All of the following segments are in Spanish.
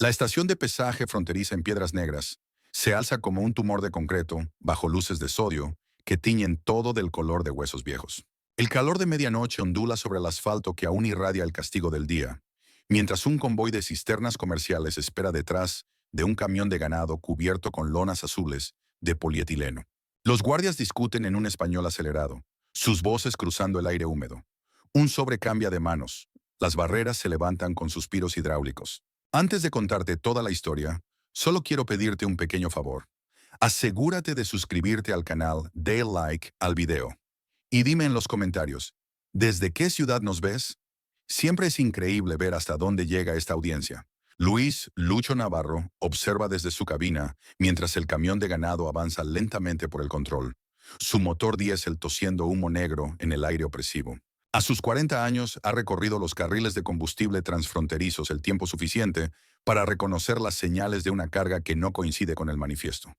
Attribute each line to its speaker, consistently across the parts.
Speaker 1: La estación de pesaje fronteriza en Piedras Negras se alza como un tumor de concreto bajo luces de sodio que tiñen todo del color de huesos viejos. El calor de medianoche ondula sobre el asfalto que aún irradia el castigo del día, mientras un convoy de cisternas comerciales espera detrás de un camión de ganado cubierto con lonas azules de polietileno. Los guardias discuten en un español acelerado, sus voces cruzando el aire húmedo. Un sobre cambia de manos. Las barreras se levantan con suspiros hidráulicos. Antes de contarte toda la historia, solo quiero pedirte un pequeño favor. Asegúrate de suscribirte al canal, dale like al video. Y dime en los comentarios, ¿desde qué ciudad nos ves? Siempre es increíble ver hasta dónde llega esta audiencia. Luis Lucho Navarro observa desde su cabina mientras el camión de ganado avanza lentamente por el control. Su motor diésel tosiendo humo negro en el aire opresivo. A sus 40 años ha recorrido los carriles de combustible transfronterizos el tiempo suficiente para reconocer las señales de una carga que no coincide con el manifiesto.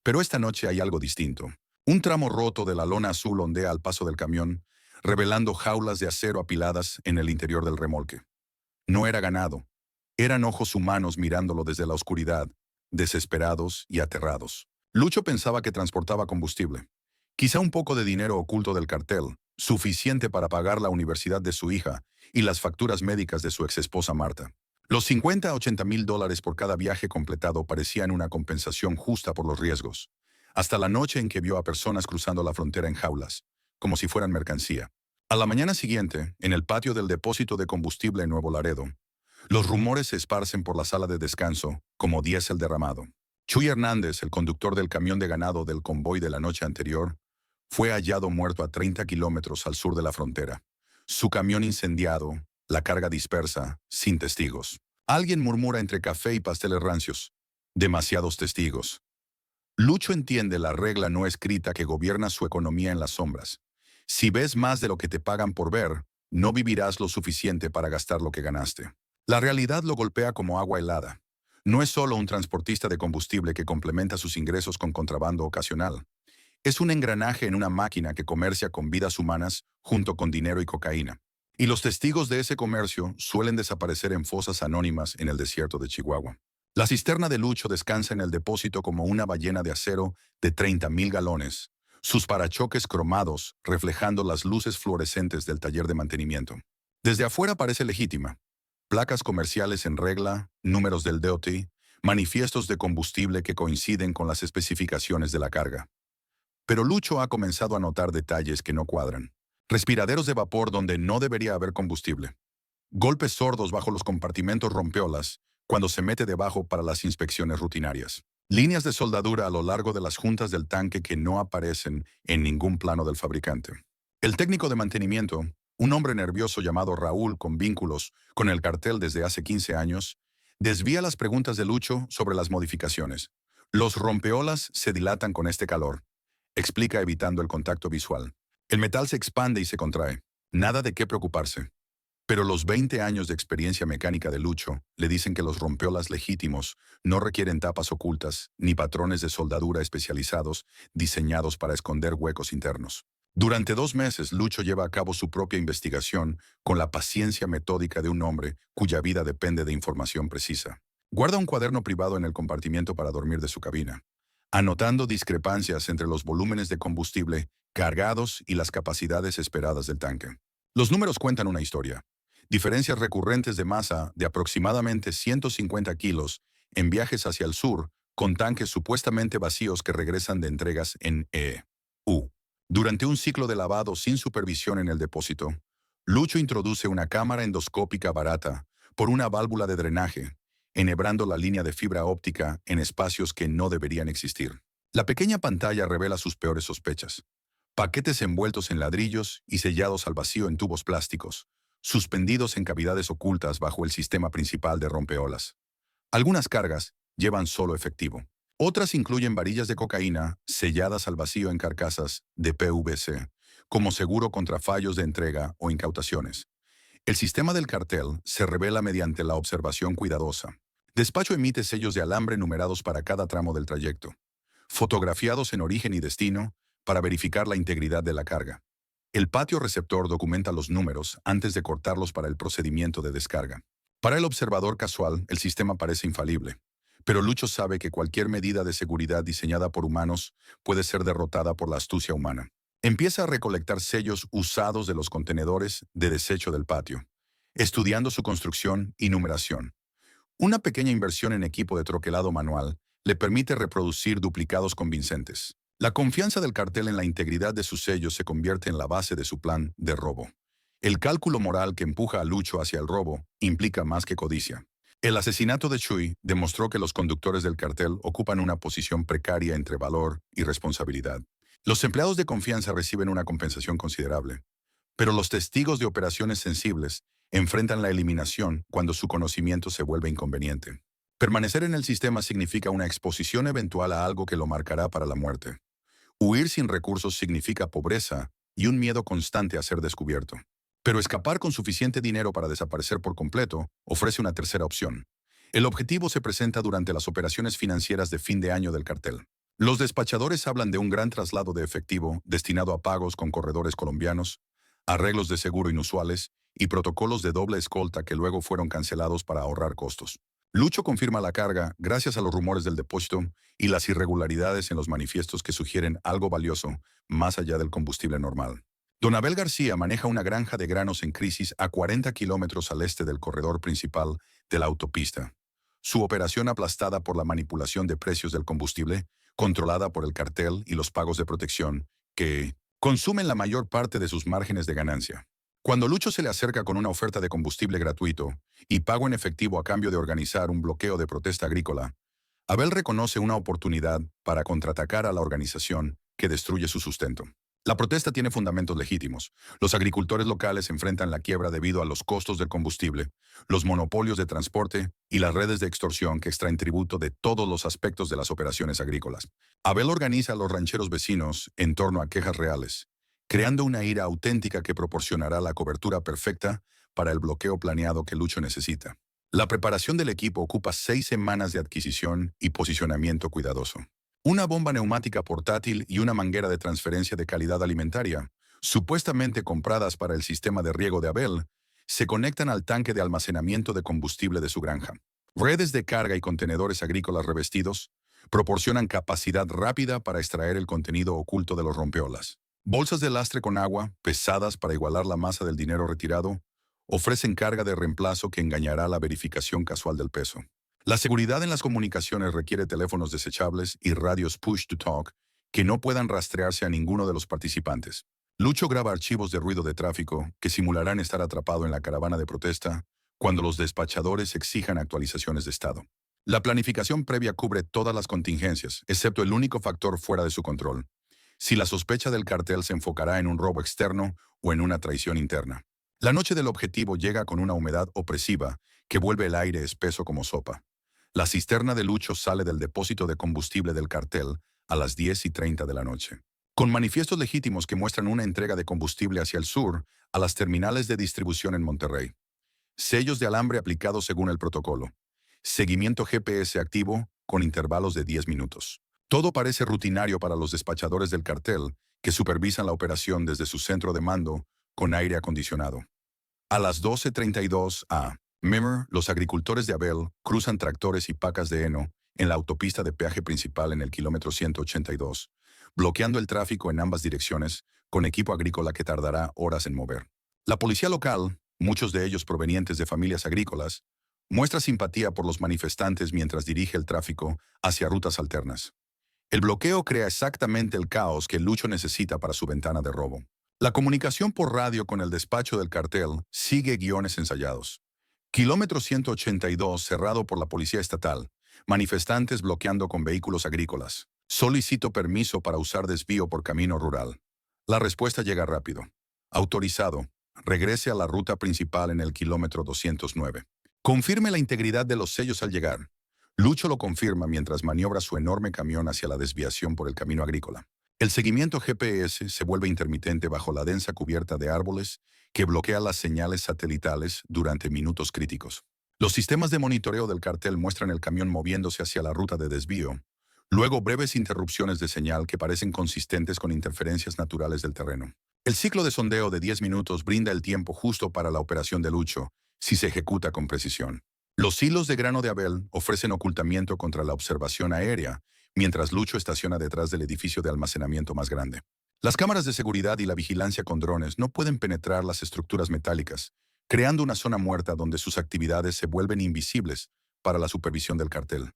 Speaker 1: Pero esta noche hay algo distinto. Un tramo roto de la lona azul ondea al paso del camión, revelando jaulas de acero apiladas en el interior del remolque. No era ganado. Eran ojos humanos mirándolo desde la oscuridad, desesperados y aterrados. Lucho pensaba que transportaba combustible. Quizá un poco de dinero oculto del cartel, suficiente para pagar la universidad de su hija y las facturas médicas de su exesposa Marta. Los 50 a 80 mil dólares por cada viaje completado parecían una compensación justa por los riesgos. Hasta la noche en que vio a personas cruzando la frontera en jaulas, como si fueran mercancía. A la mañana siguiente, en el patio del depósito de combustible en Nuevo Laredo, los rumores se esparcen por la sala de descanso como diésel derramado. Chuy Hernández, el conductor del camión de ganado del convoy de la noche anterior, fue hallado muerto a 30 kilómetros al sur de la frontera. Su camión incendiado, la carga dispersa, sin testigos. Alguien murmura entre café y pasteles rancios. Demasiados testigos. Lucho entiende la regla no escrita que gobierna su economía en las sombras. Si ves más de lo que te pagan por ver, no vivirás lo suficiente para gastar lo que ganaste. La realidad lo golpea como agua helada. No es solo un transportista de combustible que complementa sus ingresos con contrabando ocasional. Es un engranaje en una máquina que comercia con vidas humanas junto con dinero y cocaína. Y los testigos de ese comercio suelen desaparecer en fosas anónimas en el desierto de Chihuahua. La cisterna de Lucho descansa en el depósito como una ballena de acero de 30,000 galones, sus parachoques cromados reflejando las luces fluorescentes del taller de mantenimiento. Desde afuera parece legítima. Placas comerciales en regla, números del DOT, manifiestos de combustible que coinciden con las especificaciones de la carga. Pero Lucho ha comenzado a notar detalles que no cuadran. Respiraderos de vapor donde no debería haber combustible. Golpes sordos bajo los compartimentos rompeolas cuando se mete debajo para las inspecciones rutinarias. Líneas de soldadura a lo largo de las juntas del tanque que no aparecen en ningún plano del fabricante. El técnico de mantenimiento, un hombre nervioso llamado Raúl con vínculos con el cartel desde hace 15 años, desvía las preguntas de Lucho sobre las modificaciones. Los rompeolas se dilatan con este calor, explica evitando el contacto visual. El metal se expande y se contrae. Nada de qué preocuparse. Pero los 20 años de experiencia mecánica de Lucho le dicen que los rompeolas legítimos no requieren tapas ocultas ni patrones de soldadura especializados diseñados para esconder huecos internos. Durante 2 meses, Lucho lleva a cabo su propia investigación con la paciencia metódica de un hombre cuya vida depende de información precisa. Guarda un cuaderno privado en el compartimiento para dormir de su cabina, anotando discrepancias entre los volúmenes de combustible cargados y las capacidades esperadas del tanque. Los números cuentan una historia. Diferencias recurrentes de masa de aproximadamente 150 kilos en viajes hacia el sur con tanques supuestamente vacíos que regresan de entregas en EU. Durante un ciclo de lavado sin supervisión en el depósito, Lucho introduce una cámara endoscópica barata por una válvula de drenaje, enhebrando la línea de fibra óptica en espacios que no deberían existir. La pequeña pantalla revela sus peores sospechas. Paquetes envueltos en ladrillos y sellados al vacío en tubos plásticos, suspendidos en cavidades ocultas bajo el sistema principal de rompeolas. Algunas cargas llevan solo efectivo. Otras incluyen varillas de cocaína selladas al vacío en carcasas de PVC, como seguro contra fallos de entrega o incautaciones. El sistema del cartel se revela mediante la observación cuidadosa. Despacho emite sellos de alambre numerados para cada tramo del trayecto, fotografiados en origen y destino para verificar la integridad de la carga. El patio receptor documenta los números antes de cortarlos para el procedimiento de descarga. Para el observador casual, el sistema parece infalible. Pero Lucho sabe que cualquier medida de seguridad diseñada por humanos puede ser derrotada por la astucia humana. Empieza a recolectar sellos usados de los contenedores de desecho del patio, estudiando su construcción y numeración. Una pequeña inversión en equipo de troquelado manual le permite reproducir duplicados convincentes. La confianza del cartel en la integridad de sus sellos se convierte en la base de su plan de robo. El cálculo moral que empuja a Lucho hacia el robo implica más que codicia. El asesinato de Chuy demostró que los conductores del cartel ocupan una posición precaria entre valor y responsabilidad. Los empleados de confianza reciben una compensación considerable, pero los testigos de operaciones sensibles enfrentan la eliminación cuando su conocimiento se vuelve inconveniente. Permanecer en el sistema significa una exposición eventual a algo que lo marcará para la muerte. Huir sin recursos significa pobreza y un miedo constante a ser descubierto. Pero escapar con suficiente dinero para desaparecer por completo ofrece una tercera opción. El objetivo se presenta durante las operaciones financieras de fin de año del cartel. Los despachadores hablan de un gran traslado de efectivo destinado a pagos con corredores colombianos, arreglos de seguro inusuales y protocolos de doble escolta que luego fueron cancelados para ahorrar costos. Lucho confirma la carga gracias a los rumores del depósito y las irregularidades en los manifiestos que sugieren algo valioso más allá del combustible normal. Don Abel García maneja una granja de granos en crisis a 40 kilómetros al este del corredor principal de la autopista. Su operación aplastada por la manipulación de precios del combustible, controlada por el cartel y los pagos de protección, que consumen la mayor parte de sus márgenes de ganancia. Cuando Lucho se le acerca con una oferta de combustible gratuito y pago en efectivo a cambio de organizar un bloqueo de protesta agrícola, Abel reconoce una oportunidad para contraatacar a la organización que destruye su sustento. La protesta tiene fundamentos legítimos. Los agricultores locales enfrentan la quiebra debido a los costos del combustible, los monopolios de transporte y las redes de extorsión que extraen tributo de todos los aspectos de las operaciones agrícolas. Abel organiza a los rancheros vecinos en torno a quejas reales, creando una ira auténtica que proporcionará la cobertura perfecta para el bloqueo planeado que Lucho necesita. La preparación del equipo ocupa 6 semanas de adquisición y posicionamiento cuidadoso. Una bomba neumática portátil y una manguera de transferencia de calidad alimentaria, supuestamente compradas para el sistema de riego de Abel, se conectan al tanque de almacenamiento de combustible de su granja. Redes de carga y contenedores agrícolas revestidos proporcionan capacidad rápida para extraer el contenido oculto de los rompeolas. Bolsas de lastre con agua, pesadas para igualar la masa del dinero retirado, ofrecen carga de reemplazo que engañará la verificación casual del peso. La seguridad en las comunicaciones requiere teléfonos desechables y radios push-to-talk que no puedan rastrearse a ninguno de los participantes. Lucho graba archivos de ruido de tráfico que simularán estar atrapado en la caravana de protesta cuando los despachadores exijan actualizaciones de estado. La planificación previa cubre todas las contingencias, excepto el único factor fuera de su control: si la sospecha del cartel se enfocará en un robo externo o en una traición interna. La noche del objetivo llega con una humedad opresiva que vuelve el aire espeso como sopa. La cisterna de Lucho sale del depósito de combustible del cartel a las 10:30 de la noche, con manifiestos legítimos que muestran una entrega de combustible hacia el sur a las terminales de distribución en Monterrey. Sellos de alambre aplicados según el protocolo. Seguimiento GPS activo con intervalos de 10 minutos. Todo parece rutinario para los despachadores del cartel que supervisan la operación desde su centro de mando con aire acondicionado. A las 12:32 a. M. Los agricultores de Abel cruzan tractores y pacas de heno en la autopista de peaje principal en el kilómetro 182, bloqueando el tráfico en ambas direcciones con equipo agrícola que tardará horas en mover. La policía local, muchos de ellos provenientes de familias agrícolas, muestra simpatía por los manifestantes mientras dirige el tráfico hacia rutas alternas. El bloqueo crea exactamente el caos que Lucho necesita para su ventana de robo. La comunicación por radio con el despacho del cartel sigue guiones ensayados. Kilómetro 182 cerrado por la policía estatal. Manifestantes bloqueando con vehículos agrícolas. Solicito permiso para usar desvío por camino rural. La respuesta llega rápido. Autorizado. Regrese a la ruta principal en el kilómetro 209. Confirme la integridad de los sellos al llegar. Lucho lo confirma mientras maniobra su enorme camión hacia la desviación por el camino agrícola. El seguimiento GPS se vuelve intermitente bajo la densa cubierta de árboles que bloquea las señales satelitales durante minutos críticos. Los sistemas de monitoreo del cartel muestran el camión moviéndose hacia la ruta de desvío, luego breves interrupciones de señal que parecen consistentes con interferencias naturales del terreno. El ciclo de sondeo de 10 minutos brinda el tiempo justo para la operación de Lucho, si se ejecuta con precisión. Los silos de grano de Abel ofrecen ocultamiento contra la observación aérea, mientras Lucho estaciona detrás del edificio de almacenamiento más grande. Las cámaras de seguridad y la vigilancia con drones no pueden penetrar las estructuras metálicas, creando una zona muerta donde sus actividades se vuelven invisibles para la supervisión del cartel.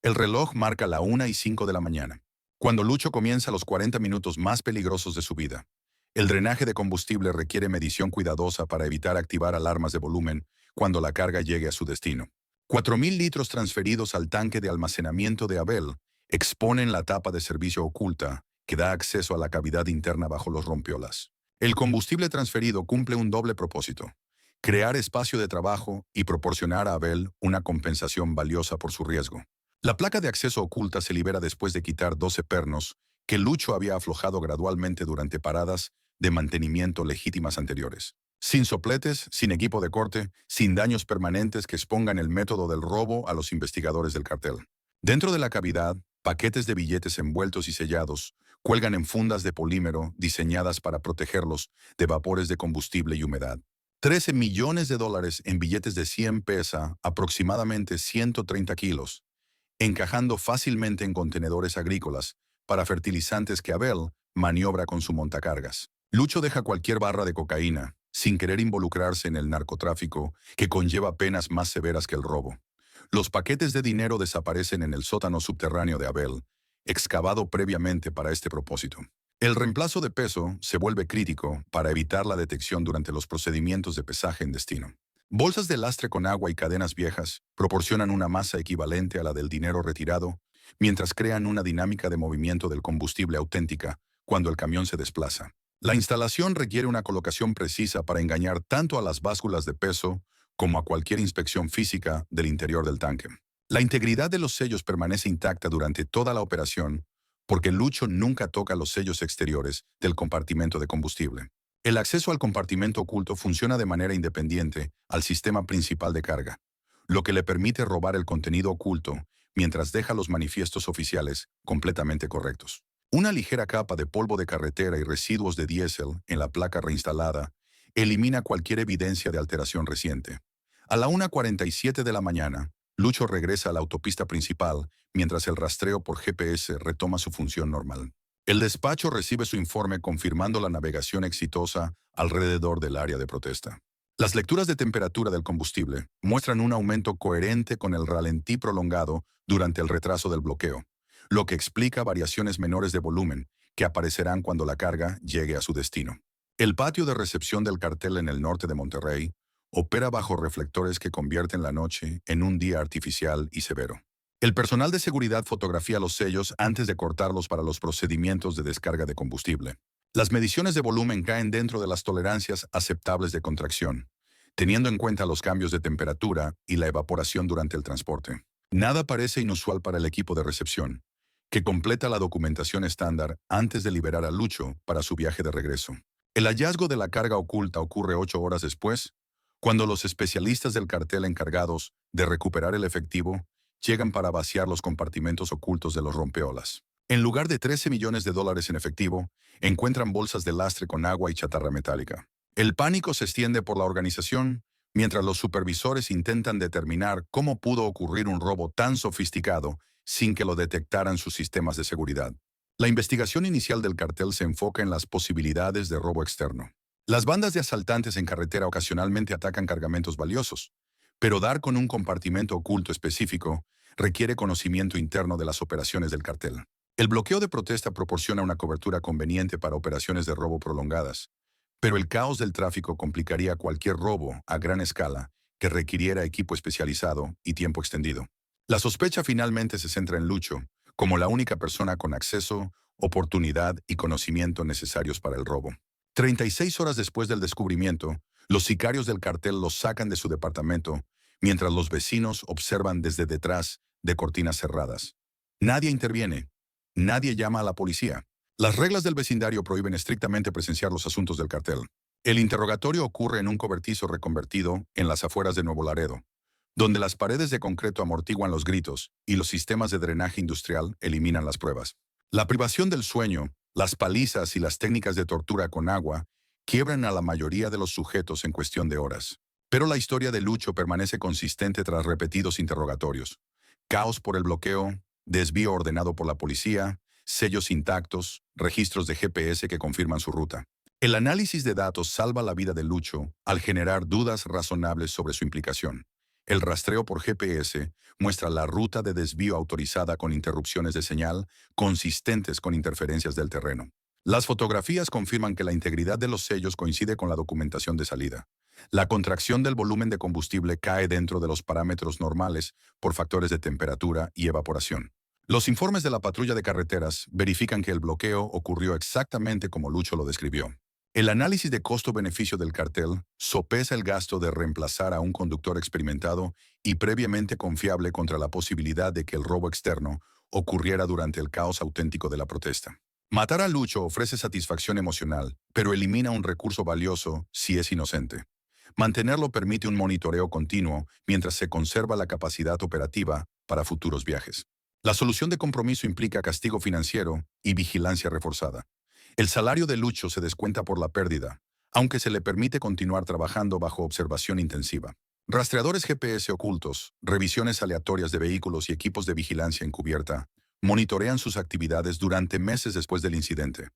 Speaker 1: El reloj marca la 1:05 de la mañana, cuando Lucho comienza los 40 minutos más peligrosos de su vida. El drenaje de combustible requiere medición cuidadosa para evitar activar alarmas de volumen cuando la carga llegue a su destino. 4.000 litros transferidos al tanque de almacenamiento de Abel exponen la tapa de servicio oculta que da acceso a la cavidad interna bajo los rompiolas. El combustible transferido cumple un doble propósito: crear espacio de trabajo y proporcionar a Abel una compensación valiosa por su riesgo. La placa de acceso oculta se libera después de quitar 12 pernos que Lucho había aflojado gradualmente durante paradas de mantenimiento legítimas anteriores. Sin sopletes, sin equipo de corte, sin daños permanentes que expongan el método del robo a los investigadores del cartel. Dentro de la cavidad, paquetes de billetes envueltos y sellados cuelgan en fundas de polímero diseñadas para protegerlos de vapores de combustible y humedad. 13 millones de dólares en billetes de 100 pesa aproximadamente 130 kilos, encajando fácilmente en contenedores agrícolas para fertilizantes que Abel maniobra con su montacargas. Lucho deja cualquier barra de cocaína, sin querer involucrarse en el narcotráfico que conlleva penas más severas que el robo. Los paquetes de dinero desaparecen en el sótano subterráneo de Abel, excavado previamente para este propósito. El reemplazo de peso se vuelve crítico para evitar la detección durante los procedimientos de pesaje en destino. Bolsas de lastre con agua y cadenas viejas proporcionan una masa equivalente a la del dinero retirado, mientras crean una dinámica de movimiento del combustible auténtica cuando el camión se desplaza. La instalación requiere una colocación precisa para engañar tanto a las básculas de peso como a cualquier inspección física del interior del tanque. La integridad de los sellos permanece intacta durante toda la operación porque Lucho nunca toca los sellos exteriores del compartimento de combustible. El acceso al compartimento oculto funciona de manera independiente al sistema principal de carga, lo que le permite robar el contenido oculto mientras deja los manifiestos oficiales completamente correctos. Una ligera capa de polvo de carretera y residuos de diésel en la placa reinstalada elimina cualquier evidencia de alteración reciente. A la 1:47 de la mañana, Lucho regresa a la autopista principal mientras el rastreo por GPS retoma su función normal. El despacho recibe su informe confirmando la navegación exitosa alrededor del área de protesta. Las lecturas de temperatura del combustible muestran un aumento coherente con el ralentí prolongado durante el retraso del bloqueo, lo que explica variaciones menores de volumen que aparecerán cuando la carga llegue a su destino. El patio de recepción del cartel en el norte de Monterrey opera bajo reflectores que convierten la noche en un día artificial y severo. El personal de seguridad fotografía los sellos antes de cortarlos para los procedimientos de descarga de combustible. Las mediciones de volumen caen dentro de las tolerancias aceptables de contracción, teniendo en cuenta los cambios de temperatura y la evaporación durante el transporte. Nada parece inusual para el equipo de recepción, que completa la documentación estándar antes de liberar a Lucho para su viaje de regreso. El hallazgo de la carga oculta ocurre 8 horas después, cuando los especialistas del cartel encargados de recuperar el efectivo llegan para vaciar los compartimentos ocultos de los rompeolas. En lugar de 13 millones de dólares en efectivo, encuentran bolsas de lastre con agua y chatarra metálica. El pánico se extiende por la organización, mientras los supervisores intentan determinar cómo pudo ocurrir un robo tan sofisticado sin que lo detectaran sus sistemas de seguridad. La investigación inicial del cartel se enfoca en las posibilidades de robo externo. Las bandas de asaltantes en carretera ocasionalmente atacan cargamentos valiosos, pero dar con un compartimento oculto específico requiere conocimiento interno de las operaciones del cartel. El bloqueo de protesta proporciona una cobertura conveniente para operaciones de robo prolongadas, pero el caos del tráfico complicaría cualquier robo a gran escala que requiriera equipo especializado y tiempo extendido. La sospecha finalmente se centra en Lucho, como la única persona con acceso, oportunidad y conocimiento necesarios para el robo. 36 horas después del descubrimiento, los sicarios del cartel los sacan de su departamento, mientras los vecinos observan desde detrás de cortinas cerradas. Nadie interviene. Nadie llama a la policía. Las reglas del vecindario prohíben estrictamente presenciar los asuntos del cartel. El interrogatorio ocurre en un cobertizo reconvertido en las afueras de Nuevo Laredo, donde las paredes de concreto amortiguan los gritos y los sistemas de drenaje industrial eliminan las pruebas. La privación del sueño, las palizas y las técnicas de tortura con agua quiebran a la mayoría de los sujetos en cuestión de horas. Pero la historia de Lucho permanece consistente tras repetidos interrogatorios. Caos por el bloqueo, desvío ordenado por la policía, sellos intactos, registros de GPS que confirman su ruta. El análisis de datos salva la vida de Lucho al generar dudas razonables sobre su implicación. El rastreo por GPS muestra la ruta de desvío autorizada con interrupciones de señal consistentes con interferencias del terreno. Las fotografías confirman que la integridad de los sellos coincide con la documentación de salida. La contracción del volumen de combustible cae dentro de los parámetros normales por factores de temperatura y evaporación. Los informes de la patrulla de carreteras verifican que el bloqueo ocurrió exactamente como Lucho lo describió. El análisis de costo-beneficio del cartel sopesa el gasto de reemplazar a un conductor experimentado y previamente confiable contra la posibilidad de que el robo externo ocurriera durante el caos auténtico de la protesta. Matar a Lucho ofrece satisfacción emocional, pero elimina un recurso valioso si es inocente. Mantenerlo permite un monitoreo continuo mientras se conserva la capacidad operativa para futuros viajes. La solución de compromiso implica castigo financiero y vigilancia reforzada. El salario de Lucho se descuenta por la pérdida, aunque se le permite continuar trabajando bajo observación intensiva. Rastreadores GPS ocultos, revisiones aleatorias de vehículos y equipos de vigilancia encubierta monitorean sus actividades durante meses después del incidente.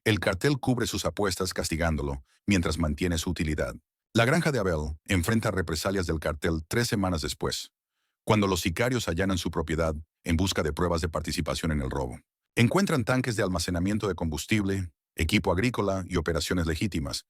Speaker 1: El cartel cubre sus apuestas castigándolo, mientras mantiene su utilidad. La granja de Abel enfrenta represalias del cartel 3 semanas después, cuando los sicarios allanan su propiedad en busca de pruebas de participación en el robo. Encuentran tanques de almacenamiento de combustible, equipo agrícola y operaciones legítimas,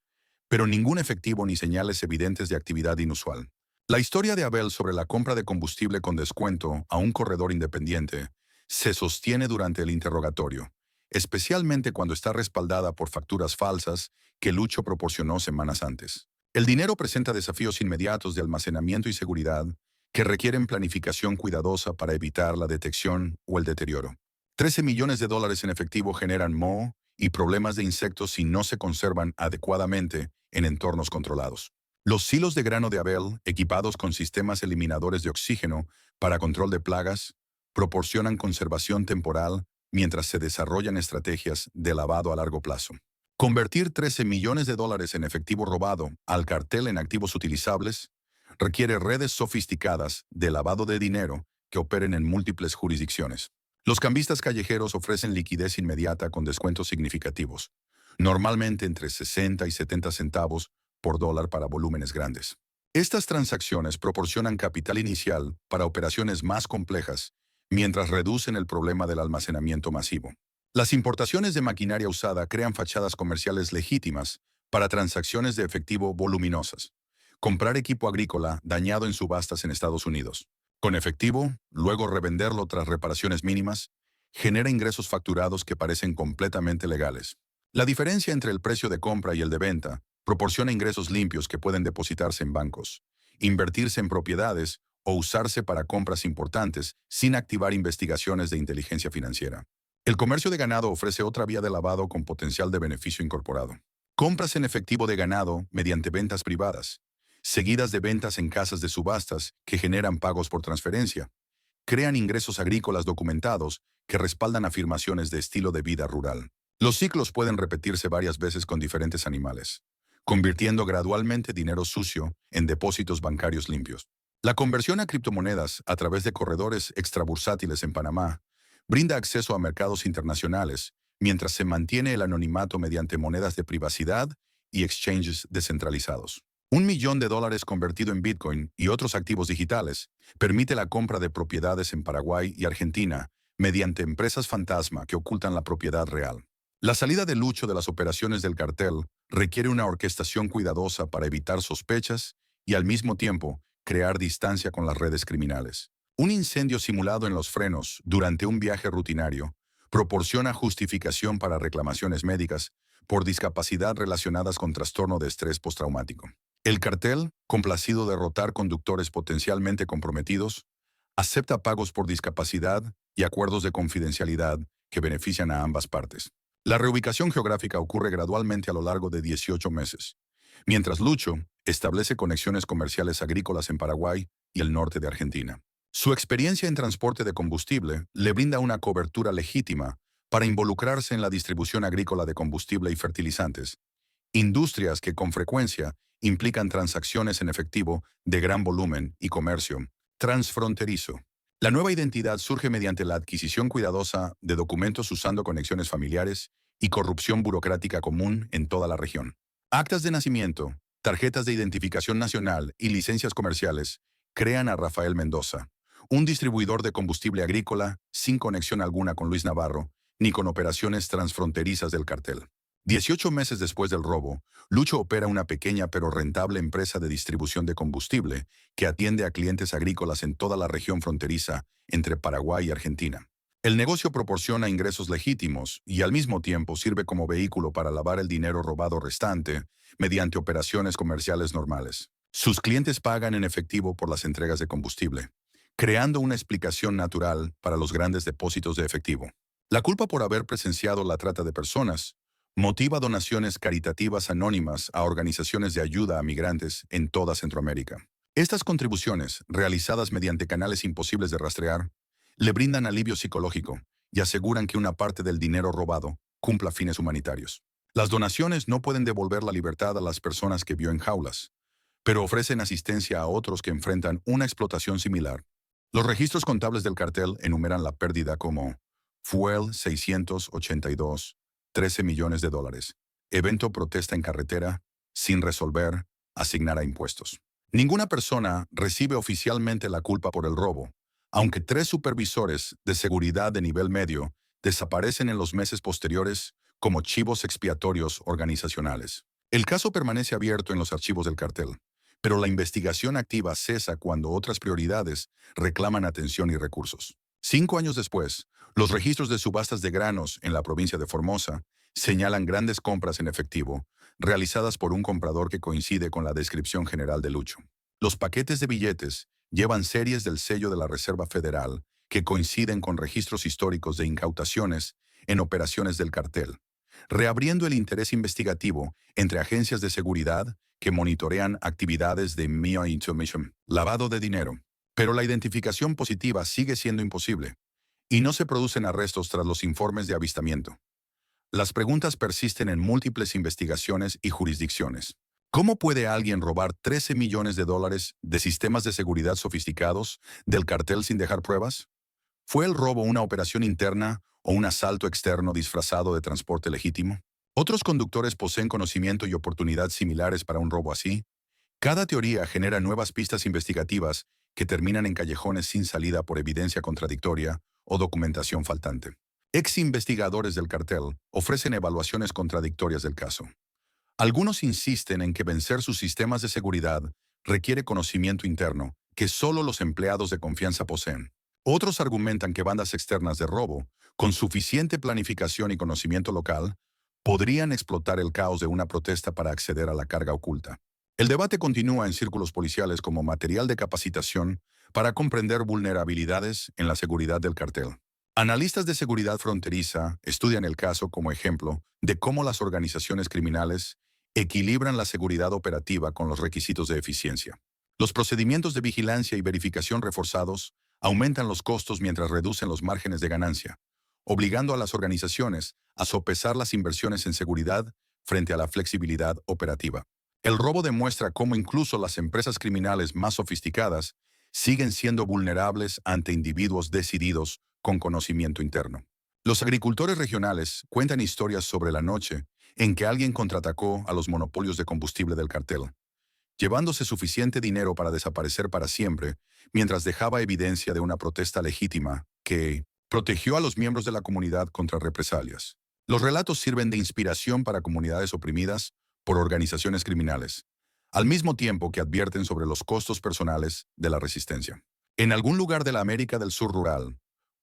Speaker 1: pero ningún efectivo ni señales evidentes de actividad inusual. La historia de Abel sobre la compra de combustible con descuento a un corredor independiente se sostiene durante el interrogatorio, especialmente cuando está respaldada por facturas falsas que Lucho proporcionó semanas antes. El dinero presenta desafíos inmediatos de almacenamiento y seguridad que requieren planificación cuidadosa para evitar la detección o el deterioro. 13 millones de dólares en efectivo generan moho y problemas de insectos si no se conservan adecuadamente en entornos controlados. Los silos de grano de Abel, equipados con sistemas eliminadores de oxígeno para control de plagas, proporcionan conservación temporal mientras se desarrollan estrategias de lavado a largo plazo. Convertir 13 millones de dólares en efectivo robado al cartel en activos utilizables requiere redes sofisticadas de lavado de dinero que operen en múltiples jurisdicciones. Los cambistas callejeros ofrecen liquidez inmediata con descuentos significativos, normalmente entre 60 y 70 centavos por dólar para volúmenes grandes. Estas transacciones proporcionan capital inicial para operaciones más complejas, mientras reducen el problema del almacenamiento masivo. Las importaciones de maquinaria usada crean fachadas comerciales legítimas para transacciones de efectivo voluminosas. Comprar equipo agrícola dañado en subastas en Estados Unidos. Con efectivo, luego revenderlo tras reparaciones mínimas, genera ingresos facturados que parecen completamente legales. La diferencia entre el precio de compra y el de venta proporciona ingresos limpios que pueden depositarse en bancos, invertirse en propiedades o usarse para compras importantes sin activar investigaciones de inteligencia financiera. El comercio de ganado ofrece otra vía de lavado con potencial de beneficio incorporado. Compras en efectivo de ganado mediante ventas privadas, seguidas de ventas en casas de subastas que generan pagos por transferencia, crean ingresos agrícolas documentados que respaldan afirmaciones de estilo de vida rural. Los ciclos pueden repetirse varias veces con diferentes animales, convirtiendo gradualmente dinero sucio en depósitos bancarios limpios. La conversión a criptomonedas a través de corredores extrabursátiles en Panamá brinda acceso a mercados internacionales, mientras se mantiene el anonimato mediante monedas de privacidad y exchanges descentralizados. $1 millón convertido en Bitcoin y otros activos digitales permite la compra de propiedades en Paraguay y Argentina mediante empresas fantasma que ocultan la propiedad real. La salida de Lucho de las operaciones del cartel requiere una orquestación cuidadosa para evitar sospechas y al mismo tiempo crear distancia con las redes criminales. Un incendio simulado en los frenos durante un viaje rutinario proporciona justificación para reclamaciones médicas por discapacidad relacionadas con trastorno de estrés postraumático. El cartel, complacido de derrotar conductores potencialmente comprometidos, acepta pagos por discapacidad y acuerdos de confidencialidad que benefician a ambas partes. La reubicación geográfica ocurre gradualmente a lo largo de 18 meses, mientras Lucho establece conexiones comerciales agrícolas en Paraguay y el norte de Argentina. Su experiencia en transporte de combustible le brinda una cobertura legítima para involucrarse en la distribución agrícola de combustible y fertilizantes, industrias que con frecuencia implican transacciones en efectivo de gran volumen y comercio transfronterizo. La nueva identidad surge mediante la adquisición cuidadosa de documentos usando conexiones familiares y corrupción burocrática común en toda la región. Actas de nacimiento, tarjetas de identificación nacional y licencias comerciales crean a Rafael Mendoza, un distribuidor de combustible agrícola sin conexión alguna con Luis Navarro, ni con operaciones transfronterizas del cartel. 18 meses después del robo, Lucho opera una pequeña pero rentable empresa de distribución de combustible que atiende a clientes agrícolas en toda la región fronteriza entre Paraguay y Argentina. El negocio proporciona ingresos legítimos y al mismo tiempo sirve como vehículo para lavar el dinero robado restante mediante operaciones comerciales normales. Sus clientes pagan en efectivo por las entregas de combustible, creando una explicación natural para los grandes depósitos de efectivo. La culpa por haber presenciado la trata de personas motiva donaciones caritativas anónimas a organizaciones de ayuda a migrantes en toda Centroamérica. Estas contribuciones, realizadas mediante canales imposibles de rastrear, le brindan alivio psicológico y aseguran que una parte del dinero robado cumpla fines humanitarios. Las donaciones no pueden devolver la libertad a las personas que vio en jaulas, pero ofrecen asistencia a otros que enfrentan una explotación similar. Los registros contables del cartel enumeran la pérdida como Fuel 682, 13 millones de dólares. Evento protesta en carretera, sin resolver, asignar a impuestos. Ninguna persona recibe oficialmente la culpa por el robo, aunque 3 supervisores de seguridad de nivel medio desaparecen en los meses posteriores como chivos expiatorios organizacionales. El caso permanece abierto en los archivos del cartel, pero la investigación activa cesa cuando otras prioridades reclaman atención y recursos. 5 años después, los registros de subastas de granos en la provincia de Formosa señalan grandes compras en efectivo, realizadas por un comprador que coincide con la descripción general de Lucho. Los paquetes de billetes llevan series del sello de la Reserva Federal que coinciden con registros históricos de incautaciones en operaciones del cartel, reabriendo el interés investigativo entre agencias de seguridad que monitorean actividades de money information, lavado de dinero. Pero la identificación positiva sigue siendo imposible, y no se producen arrestos tras los informes de avistamiento. Las preguntas persisten en múltiples investigaciones y jurisdicciones. ¿Cómo puede alguien robar 13 millones de dólares de sistemas de seguridad sofisticados del cartel sin dejar pruebas? ¿Fue el robo una operación interna o un asalto externo disfrazado de transporte legítimo? ¿Otros conductores poseen conocimiento y oportunidad similares para un robo así? Cada teoría genera nuevas pistas investigativas que terminan en callejones sin salida por evidencia contradictoria o documentación faltante. Ex investigadores del cartel ofrecen evaluaciones contradictorias del caso. Algunos insisten en que vencer sus sistemas de seguridad requiere conocimiento interno que solo los empleados de confianza poseen. Otros argumentan que bandas externas de robo, con suficiente planificación y conocimiento local, podrían explotar el caos de una protesta para acceder a la carga oculta. El debate continúa en círculos policiales como material de capacitación para comprender vulnerabilidades en la seguridad del cartel. Analistas de seguridad fronteriza estudian el caso como ejemplo de cómo las organizaciones criminales equilibran la seguridad operativa con los requisitos de eficiencia. Los procedimientos de vigilancia y verificación reforzados aumentan los costos mientras reducen los márgenes de ganancia, obligando a las organizaciones a sopesar las inversiones en seguridad frente a la flexibilidad operativa. El robo demuestra cómo incluso las empresas criminales más sofisticadas siguen siendo vulnerables ante individuos decididos con conocimiento interno. Los agricultores regionales cuentan historias sobre la noche en que alguien contraatacó a los monopolios de combustible del cartel, llevándose suficiente dinero para desaparecer para siempre, mientras dejaba evidencia de una protesta legítima que protegió a los miembros de la comunidad contra represalias. Los relatos sirven de inspiración para comunidades oprimidas por organizaciones criminales, al mismo tiempo que advierten sobre los costos personales de la resistencia. En algún lugar de la América del Sur rural,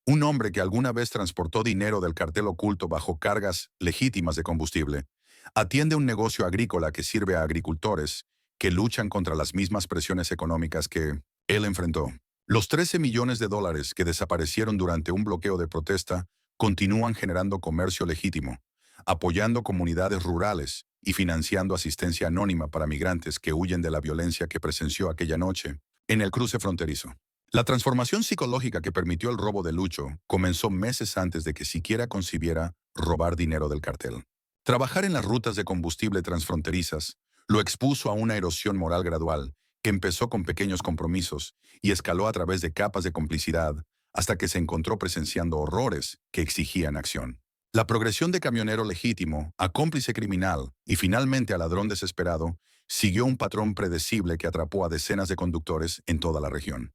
Speaker 1: un hombre que alguna vez transportó dinero del cartel oculto bajo cargas legítimas de combustible, atiende un negocio agrícola que sirve a agricultores que luchan contra las mismas presiones económicas que él enfrentó. Los 13 millones de dólares que desaparecieron durante un bloqueo de protesta continúan generando comercio legítimo, apoyando comunidades rurales y financiando asistencia anónima para migrantes que huyen de la violencia que presenció aquella noche en el cruce fronterizo. La transformación psicológica que permitió el robo de Lucho comenzó meses antes de que siquiera concibiera robar dinero del cartel. Trabajar en las rutas de combustible transfronterizas Lo expuso a una erosión moral gradual, que empezó con pequeños compromisos y escaló a través de capas de complicidad hasta que se encontró presenciando horrores que exigían acción. La progresión de camionero legítimo a cómplice criminal y finalmente a ladrón desesperado siguió un patrón predecible que atrapó a decenas de conductores en toda la región.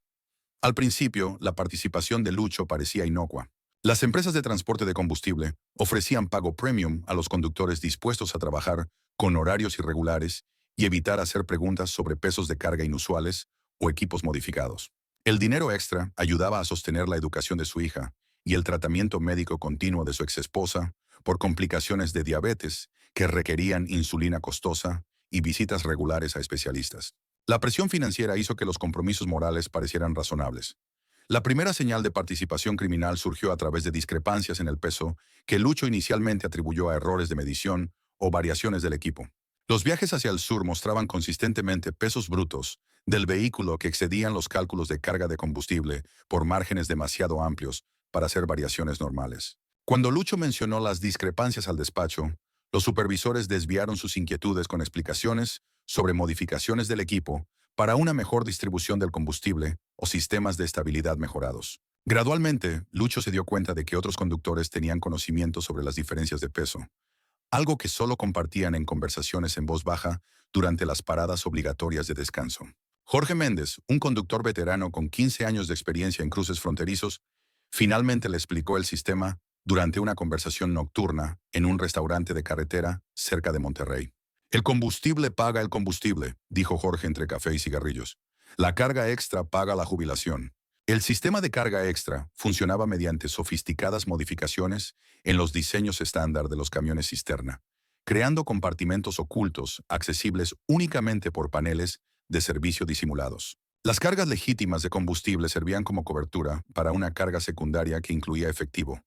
Speaker 1: Al principio, la participación de Lucho parecía inocua. Las empresas de transporte de combustible ofrecían pago premium a los conductores dispuestos a trabajar con horarios irregulares y evitar hacer preguntas sobre pesos de carga inusuales o equipos modificados. El dinero extra ayudaba a sostener la educación de su hija y el tratamiento médico continuo de su exesposa por complicaciones de diabetes que requerían insulina costosa y visitas regulares a especialistas. La presión financiera hizo que los compromisos morales parecieran razonables. La primera señal de participación criminal surgió a través de discrepancias en el peso que Lucho inicialmente atribuyó a errores de medición o variaciones del equipo. Los viajes hacia el sur mostraban consistentemente pesos brutos del vehículo que excedían los cálculos de carga de combustible por márgenes demasiado amplios para hacer variaciones normales. Cuando Lucho mencionó las discrepancias al despacho, los supervisores desviaron sus inquietudes con explicaciones sobre modificaciones del equipo para una mejor distribución del combustible o sistemas de estabilidad mejorados. Gradualmente, Lucho se dio cuenta de que otros conductores tenían conocimiento sobre las diferencias de peso, algo que solo compartían en conversaciones en voz baja durante las paradas obligatorias de descanso. Jorge Méndez, un conductor veterano con 15 años de experiencia en cruces fronterizos, finalmente le explicó el sistema durante una conversación nocturna en un restaurante de carretera cerca de Monterrey. El combustible paga el combustible, dijo Jorge entre café y cigarrillos. La carga extra paga la jubilación. El sistema de carga extra funcionaba mediante sofisticadas modificaciones en los diseños estándar de los camiones cisterna, creando compartimentos ocultos accesibles únicamente por paneles de servicio disimulados. Las cargas legítimas de combustible servían como cobertura para una carga secundaria que incluía efectivo,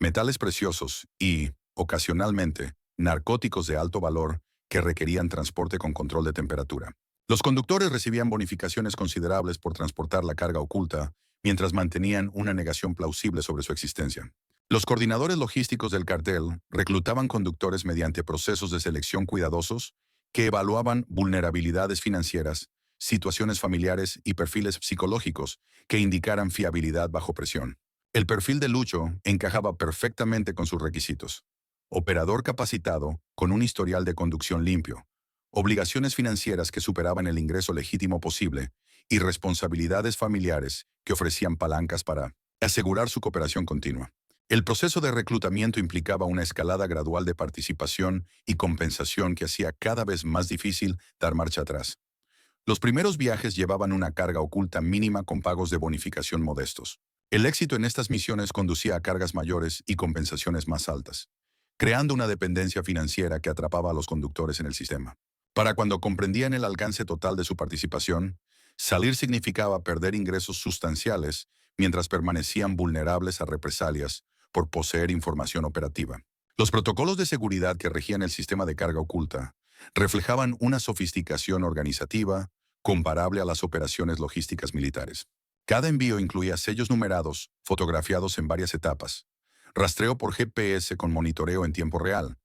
Speaker 1: metales preciosos y, ocasionalmente, narcóticos de alto valor que requerían transporte con control de temperatura. Los conductores recibían bonificaciones considerables por transportar la carga oculta, mientras mantenían una negación plausible sobre su existencia. Los coordinadores logísticos del cartel reclutaban conductores mediante procesos de selección cuidadosos que evaluaban vulnerabilidades financieras, situaciones familiares y perfiles psicológicos que indicaran fiabilidad bajo presión. El perfil de Lucho encajaba perfectamente con sus requisitos. Operador capacitado con un historial de conducción limpio, obligaciones financieras que superaban el ingreso legítimo posible y responsabilidades familiares que ofrecían palancas para asegurar su cooperación continua. El proceso de reclutamiento implicaba una escalada gradual de participación y compensación que hacía cada vez más difícil dar marcha atrás. Los primeros viajes llevaban una carga oculta mínima con pagos de bonificación modestos. El éxito en estas misiones conducía a cargas mayores y compensaciones más altas, creando una dependencia financiera que atrapaba a los conductores en el sistema. Para cuando comprendían el alcance total de su participación, salir significaba perder ingresos sustanciales mientras permanecían vulnerables a represalias por poseer información operativa. Los protocolos de seguridad que regían el sistema de carga oculta reflejaban una sofisticación organizativa comparable a las operaciones logísticas militares. Cada envío incluía sellos numerados, fotografiados en varias etapas, rastreo por GPS con monitoreo en tiempo real,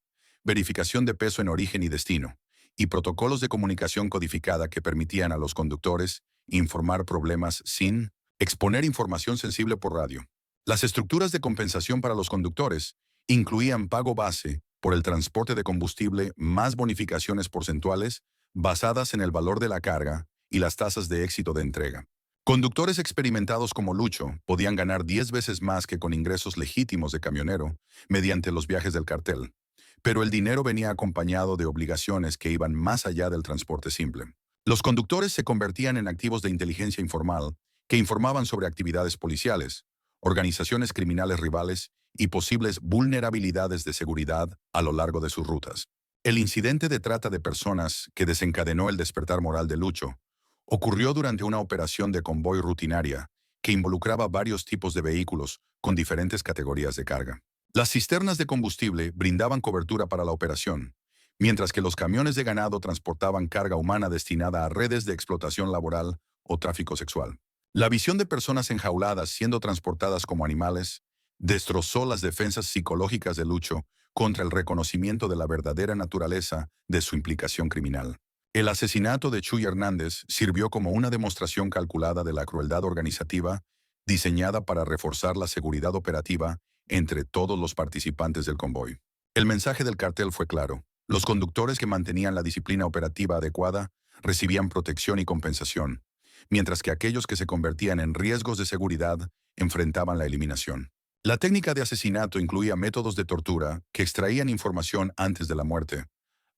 Speaker 1: verificación de peso en origen y destino, y protocolos de comunicación codificada que permitían a los conductores informar problemas sin exponer información sensible por radio. Las estructuras de compensación para los conductores incluían pago base por el transporte de combustible más bonificaciones porcentuales basadas en el valor de la carga y las tasas de éxito de entrega. Conductores experimentados como Lucho podían ganar 10 veces más que con ingresos legítimos de camionero mediante los viajes del cartel, pero el dinero venía acompañado de obligaciones que iban más allá del transporte simple. Los conductores se convertían en activos de inteligencia informal que informaban sobre actividades policiales, organizaciones criminales rivales y posibles vulnerabilidades de seguridad a lo largo de sus rutas. El incidente de trata de personas que desencadenó el despertar moral de Lucho ocurrió durante una operación de convoy rutinaria que involucraba varios tipos de vehículos con diferentes categorías de carga. Las cisternas de combustible brindaban cobertura para la operación, mientras que los camiones de ganado transportaban carga humana destinada a redes de explotación laboral o tráfico sexual. La visión de personas enjauladas siendo transportadas como animales destrozó las defensas psicológicas de Lucho contra el reconocimiento de la verdadera naturaleza de su implicación criminal. El asesinato de Chuy Hernández sirvió como una demostración calculada de la crueldad organizativa diseñada para reforzar la seguridad operativa entre todos los participantes del convoy. El mensaje del cartel fue claro. Los conductores que mantenían la disciplina operativa adecuada recibían protección y compensación, mientras que aquellos que se convertían en riesgos de seguridad enfrentaban la eliminación. La técnica de asesinato incluía métodos de tortura que extraían información antes de la muerte,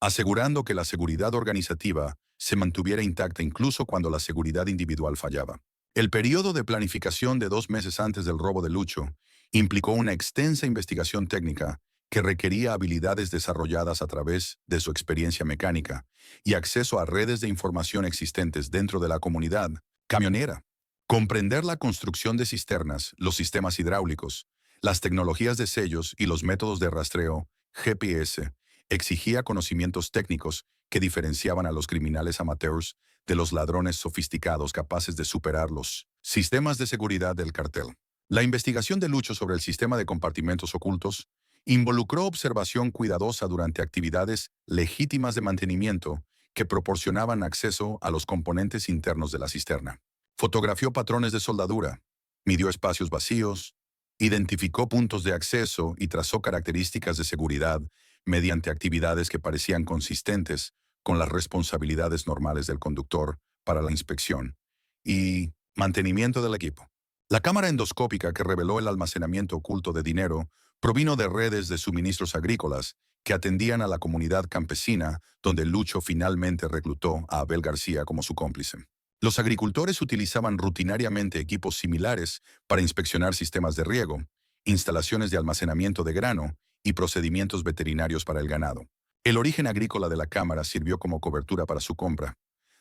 Speaker 1: asegurando que la seguridad organizativa se mantuviera intacta incluso cuando la seguridad individual fallaba. El periodo de planificación de 2 meses antes del robo de Lucho implicó una extensa investigación técnica que requería habilidades desarrolladas a través de su experiencia mecánica y acceso a redes de información existentes dentro de la comunidad camionera. Comprender la construcción de cisternas, los sistemas hidráulicos, las tecnologías de sellos y los métodos de rastreo, GPS, exigía conocimientos técnicos que diferenciaban a los criminales amateurs de los ladrones sofisticados capaces de superar los sistemas de seguridad del cartel. La investigación de Lucho sobre el sistema de compartimentos ocultos involucró observación cuidadosa durante actividades legítimas de mantenimiento que proporcionaban acceso a los componentes internos de la cisterna. Fotografió patrones de soldadura, midió espacios vacíos, identificó puntos de acceso y trazó características de seguridad mediante actividades que parecían consistentes con las responsabilidades normales del conductor para la inspección y mantenimiento del equipo. La cámara endoscópica que reveló el almacenamiento oculto de dinero provino de redes de suministros agrícolas que atendían a la comunidad campesina, donde Lucho finalmente reclutó a Abel García como su cómplice. Los agricultores utilizaban rutinariamente equipos similares para inspeccionar sistemas de riego, instalaciones de almacenamiento de grano y procedimientos veterinarios para el ganado. El origen agrícola de la cámara sirvió como cobertura para su compra,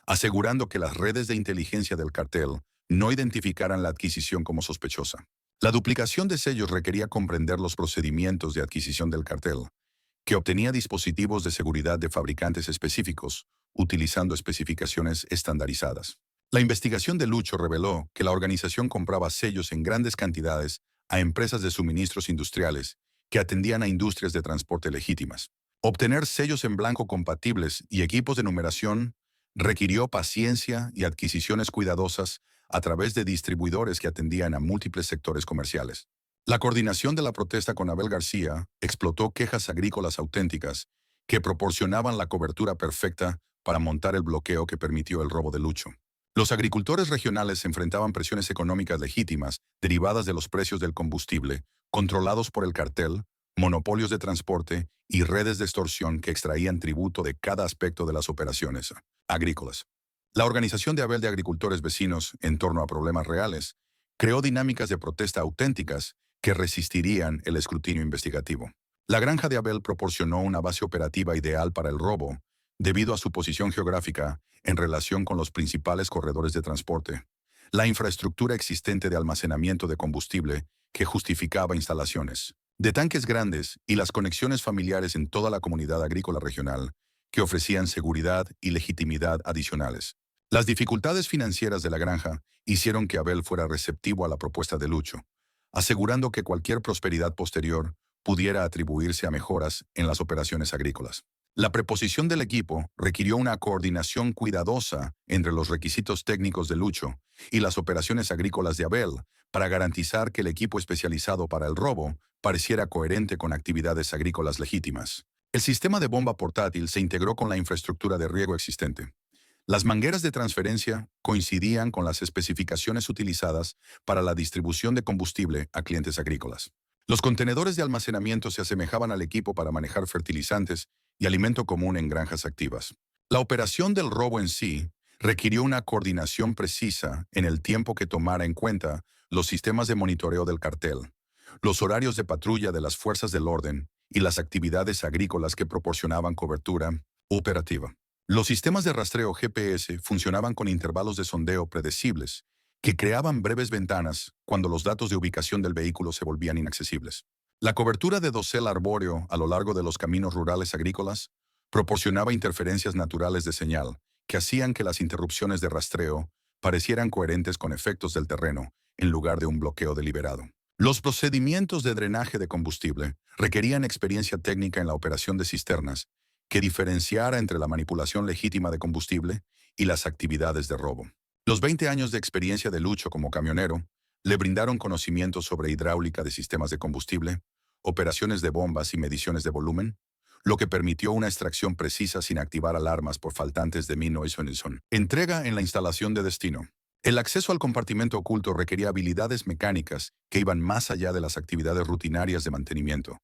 Speaker 1: asegurando que las redes de inteligencia del cartel no identificaran la adquisición como sospechosa. La duplicación de sellos requería comprender los procedimientos de adquisición del cartel, que obtenía dispositivos de seguridad de fabricantes específicos, utilizando especificaciones estandarizadas. La investigación de Lucho reveló que la organización compraba sellos en grandes cantidades a empresas de suministros industriales que atendían a industrias de transporte legítimas. Obtener sellos en blanco compatibles y equipos de numeración requirió paciencia y adquisiciones cuidadosas a través de distribuidores que atendían a múltiples sectores comerciales. La coordinación de la protesta con Abel García explotó quejas agrícolas auténticas que proporcionaban la cobertura perfecta para montar el bloqueo que permitió el robo de Lucho. Los agricultores regionales enfrentaban presiones económicas legítimas derivadas de los precios del combustible, controlados por el cartel, monopolios de transporte y redes de extorsión que extraían tributo de cada aspecto de las operaciones agrícolas. La organización de Abel de agricultores vecinos en torno a problemas reales creó dinámicas de protesta auténticas que resistirían el escrutinio investigativo. La granja de Abel proporcionó una base operativa ideal para el robo, debido a su posición geográfica en relación con los principales corredores de transporte, la infraestructura existente de almacenamiento de combustible que justificaba instalaciones de tanques grandes y las conexiones familiares en toda la comunidad agrícola regional que ofrecían seguridad y legitimidad adicionales. Las dificultades financieras de la granja hicieron que Abel fuera receptivo a la propuesta de Lucho, asegurando que cualquier prosperidad posterior pudiera atribuirse a mejoras en las operaciones agrícolas. La preposición del equipo requirió una coordinación cuidadosa entre los requisitos técnicos de Lucho y las operaciones agrícolas de Abel para garantizar que el equipo especializado para el robo pareciera coherente con actividades agrícolas legítimas. El sistema de bomba portátil se integró con la infraestructura de riego existente. Las mangueras de transferencia coincidían con las especificaciones utilizadas para la distribución de combustible a clientes agrícolas. Los contenedores de almacenamiento se asemejaban al equipo para manejar fertilizantes y alimento común en granjas activas. La operación del robo en sí requirió una coordinación precisa en el tiempo que tomara en cuenta los sistemas de monitoreo del cartel, los horarios de patrulla de las fuerzas del orden y las actividades agrícolas que proporcionaban cobertura operativa. Los sistemas de rastreo GPS funcionaban con intervalos de sondeo predecibles, que creaban breves ventanas cuando los datos de ubicación del vehículo se volvían inaccesibles. La cobertura de dosel arbóreo a lo largo de los caminos rurales agrícolas proporcionaba interferencias naturales de señal que hacían que las interrupciones de rastreo parecieran coherentes con efectos del terreno en lugar de un bloqueo deliberado. Los procedimientos de drenaje de combustible requerían experiencia técnica en la operación de cisternas que diferenciara entre la manipulación legítima de combustible y las actividades de robo. Los 20 años de experiencia de Lucho como camionero le brindaron conocimientos sobre hidráulica de sistemas de combustible, operaciones de bombas y mediciones de volumen, lo que permitió una extracción precisa sin activar alarmas por faltantes de Minois-Sonison. Entrega en la instalación de destino. El acceso al compartimento oculto requería habilidades mecánicas que iban más allá de las actividades rutinarias de mantenimiento,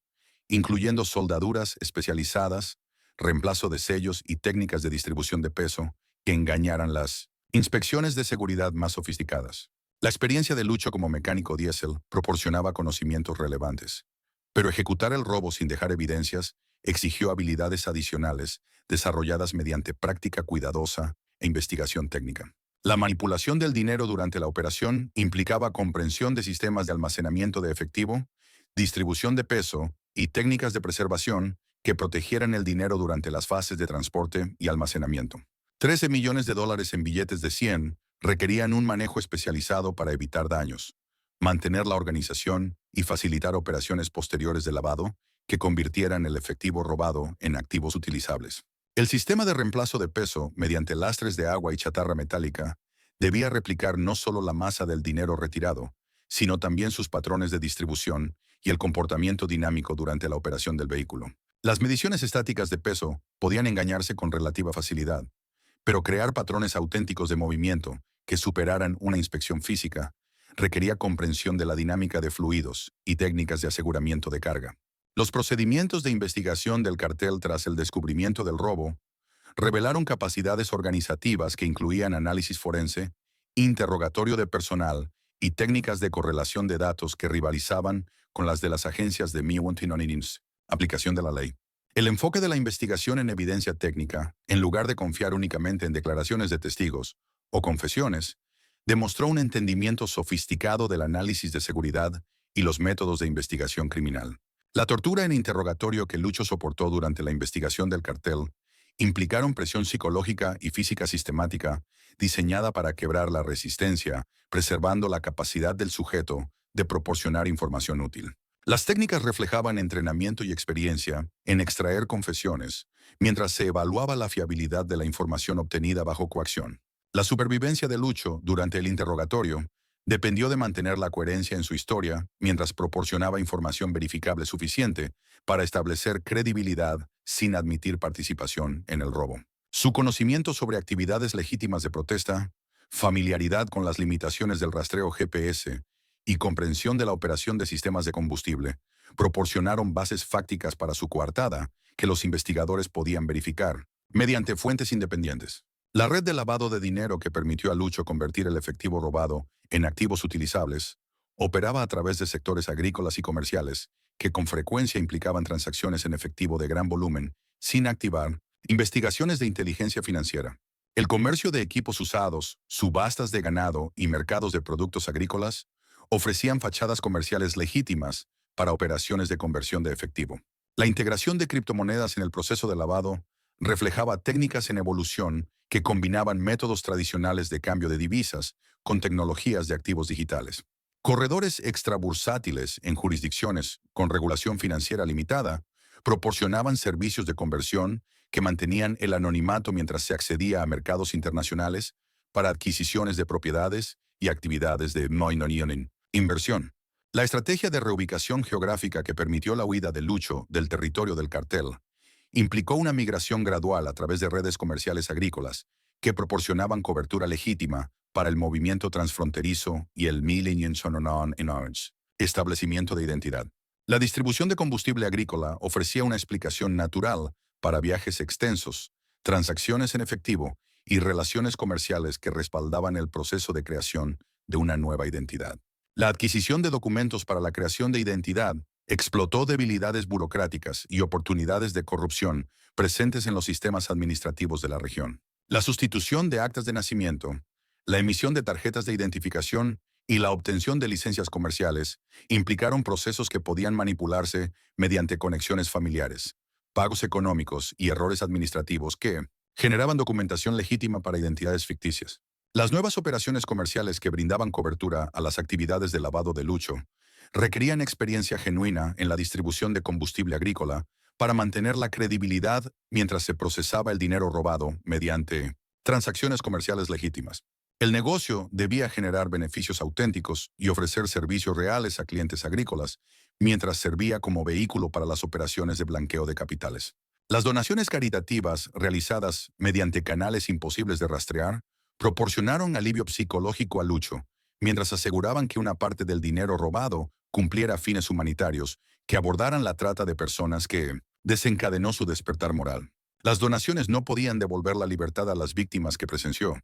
Speaker 1: incluyendo soldaduras especializadas, reemplazo de sellos y técnicas de distribución de peso que engañaran las inspecciones de seguridad más sofisticadas. La experiencia de Lucho como mecánico diésel proporcionaba conocimientos relevantes, pero ejecutar el robo sin dejar evidencias exigió habilidades adicionales desarrolladas mediante práctica cuidadosa e investigación técnica. La manipulación del dinero durante la operación implicaba comprensión de sistemas de almacenamiento de efectivo, distribución de peso y técnicas de preservación que protegieran el dinero durante las fases de transporte y almacenamiento. 13 millones de dólares en billetes de 100 requerían un manejo especializado para evitar daños, mantener la organización y facilitar operaciones posteriores de lavado que convirtieran el efectivo robado en activos utilizables. El sistema de reemplazo de peso mediante lastres de agua y chatarra metálica debía replicar no solo la masa del dinero retirado, sino también sus patrones de distribución y el comportamiento dinámico durante la operación del vehículo. Las mediciones estáticas de peso podían engañarse con relativa facilidad, pero crear patrones auténticos de movimiento que superaran una inspección física requería comprensión de la dinámica de fluidos y técnicas de aseguramiento de carga. Los procedimientos de investigación del cartel tras el descubrimiento del robo revelaron capacidades organizativas que incluían análisis forense, interrogatorio de personal y técnicas de correlación de datos que rivalizaban con las de las agencias de Miwantinoninims, aplicación de la ley. El enfoque de la investigación en evidencia técnica, en lugar de confiar únicamente en declaraciones de testigos o confesiones, demostró un entendimiento sofisticado del análisis de seguridad y los métodos de investigación criminal. La tortura en interrogatorio que Lucho soportó durante la investigación del cartel implicaron presión psicológica y física sistemática diseñada para quebrar la resistencia, preservando la capacidad del sujeto de proporcionar información útil. Las técnicas reflejaban entrenamiento y experiencia en extraer confesiones, mientras se evaluaba la fiabilidad de la información obtenida bajo coacción. La supervivencia de Lucho durante el interrogatorio dependió de mantener la coherencia en su historia mientras proporcionaba información verificable suficiente para establecer credibilidad sin admitir participación en el robo. Su conocimiento sobre actividades legítimas de protesta, familiaridad con las limitaciones del rastreo GPS y comprensión de la operación de sistemas de combustible proporcionaron bases fácticas para su coartada que los investigadores podían verificar mediante fuentes independientes. La red de lavado de dinero que permitió a Lucho convertir el efectivo robado en activos utilizables operaba a través de sectores agrícolas y comerciales que con frecuencia implicaban transacciones en efectivo de gran volumen sin activar investigaciones de inteligencia financiera. El comercio de equipos usados, subastas de ganado y mercados de productos agrícolas ofrecían fachadas comerciales legítimas para operaciones de conversión de efectivo. La integración de criptomonedas en el proceso de lavado reflejaba técnicas en evolución que combinaban métodos tradicionales de cambio de divisas con tecnologías de activos digitales. Corredores extrabursátiles en jurisdicciones con regulación financiera limitada proporcionaban servicios de conversión que mantenían el anonimato mientras se accedía a mercados internacionales para adquisiciones de propiedades y actividades de inversión. La estrategia de reubicación geográfica que permitió la huida de Lucho del territorio del cartel implicó una migración gradual a través de redes comerciales agrícolas que proporcionaban cobertura legítima para el movimiento transfronterizo y el establecimiento de identidad. La distribución de combustible agrícola ofrecía una explicación natural para viajes extensos, transacciones en efectivo y relaciones comerciales que respaldaban el proceso de creación de una nueva identidad. La adquisición de documentos para la creación de identidad explotó debilidades burocráticas y oportunidades de corrupción presentes en los sistemas administrativos de la región. La sustitución de actas de nacimiento, la emisión de tarjetas de identificación y la obtención de licencias comerciales implicaron procesos que podían manipularse mediante conexiones familiares, pagos económicos y errores administrativos que generaban documentación legítima para identidades ficticias. Las nuevas operaciones comerciales que brindaban cobertura a las actividades de lavado de Lucho requerían experiencia genuina en la distribución de combustible agrícola para mantener la credibilidad mientras se procesaba el dinero robado mediante transacciones comerciales legítimas. El negocio debía generar beneficios auténticos y ofrecer servicios reales a clientes agrícolas, mientras servía como vehículo para las operaciones de blanqueo de capitales. Las donaciones caritativas realizadas mediante canales imposibles de rastrear proporcionaron alivio psicológico a Lucho, mientras aseguraban que una parte del dinero robado cumpliera fines humanitarios que abordaran la trata de personas que desencadenó su despertar moral. Las donaciones no podían devolver la libertad a las víctimas que presenció,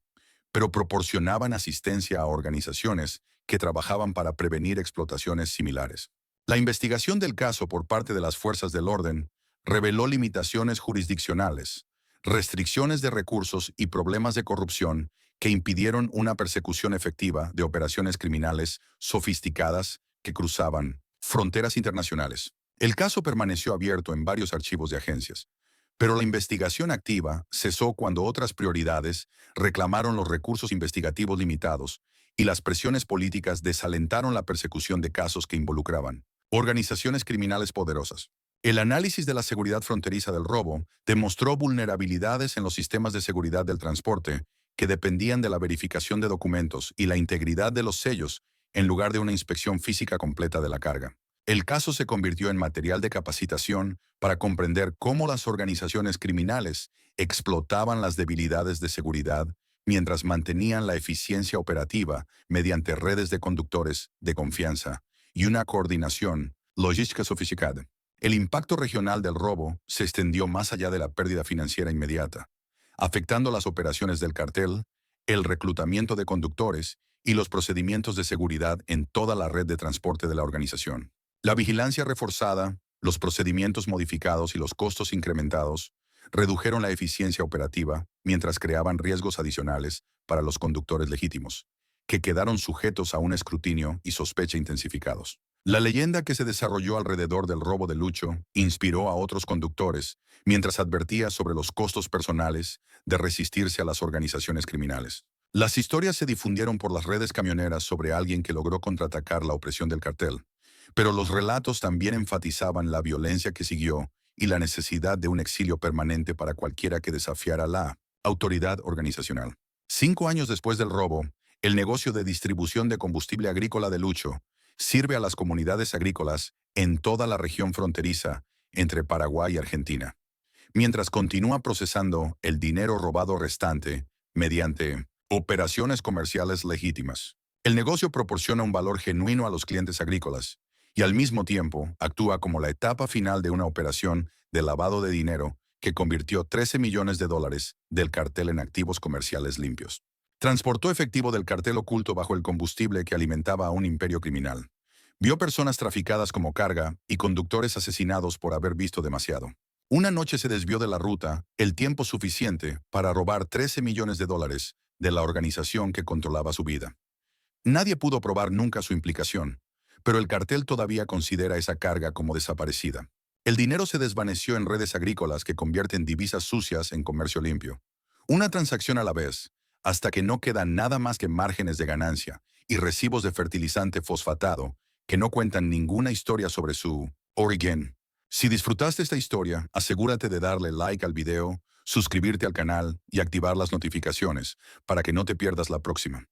Speaker 1: pero proporcionaban asistencia a organizaciones que trabajaban para prevenir explotaciones similares. La investigación del caso por parte de las fuerzas del orden reveló limitaciones jurisdiccionales, restricciones de recursos y problemas de corrupción que impidieron una persecución efectiva de operaciones criminales sofisticadas que cruzaban fronteras internacionales. El caso permaneció abierto en varios archivos de agencias, pero la investigación activa cesó cuando otras prioridades reclamaron los recursos investigativos limitados y las presiones políticas desalentaron la persecución de casos que involucraban organizaciones criminales poderosas. El análisis de la seguridad fronteriza del robo demostró vulnerabilidades en los sistemas de seguridad del transporte que dependían de la verificación de documentos y la integridad de los sellos en lugar de una inspección física completa de la carga. El caso se convirtió en material de capacitación para comprender cómo las organizaciones criminales explotaban las debilidades de seguridad mientras mantenían la eficiencia operativa mediante redes de conductores de confianza y una coordinación logística sofisticada. El impacto regional del robo se extendió más allá de la pérdida financiera inmediata, afectando las operaciones del cartel, el reclutamiento de conductores y los procedimientos de seguridad en toda la red de transporte de la organización. La vigilancia reforzada, los procedimientos modificados y los costos incrementados redujeron la eficiencia operativa mientras creaban riesgos adicionales para los conductores legítimos, que quedaron sujetos a un escrutinio y sospecha intensificados. La leyenda que se desarrolló alrededor del robo de Lucho inspiró a otros conductores mientras advertía sobre los costos personales de resistirse a las organizaciones criminales. Las historias se difundieron por las redes camioneras sobre alguien que logró contraatacar la opresión del cartel, pero los relatos también enfatizaban la violencia que siguió y la necesidad de un exilio permanente para cualquiera que desafiara la autoridad organizacional. 5 años después del robo, el negocio de distribución de combustible agrícola de Lucho sirve a las comunidades agrícolas en toda la región fronteriza entre Paraguay y Argentina, mientras continúa procesando el dinero robado restante mediante operaciones comerciales legítimas. El negocio proporciona un valor genuino a los clientes agrícolas y al mismo tiempo actúa como la etapa final de una operación de lavado de dinero que convirtió 13 millones de dólares del cartel en activos comerciales limpios. Transportó efectivo del cartel oculto bajo el combustible que alimentaba a un imperio criminal. Vio personas traficadas como carga y conductores asesinados por haber visto demasiado. Una noche se desvió de la ruta el tiempo suficiente para robar 13 millones de dólares de la organización que controlaba su vida. Nadie pudo probar nunca su implicación, pero el cartel todavía considera esa carga como desaparecida. El dinero se desvaneció en redes agrícolas que convierten divisas sucias en comercio limpio. Una transacción a la vez, hasta que no queda nada más que márgenes de ganancia y recibos de fertilizante fosfatado que no cuentan ninguna historia sobre su origen. Si disfrutaste esta historia, asegúrate de darle like al video, suscribirte al canal y activar las notificaciones para que no te pierdas la próxima.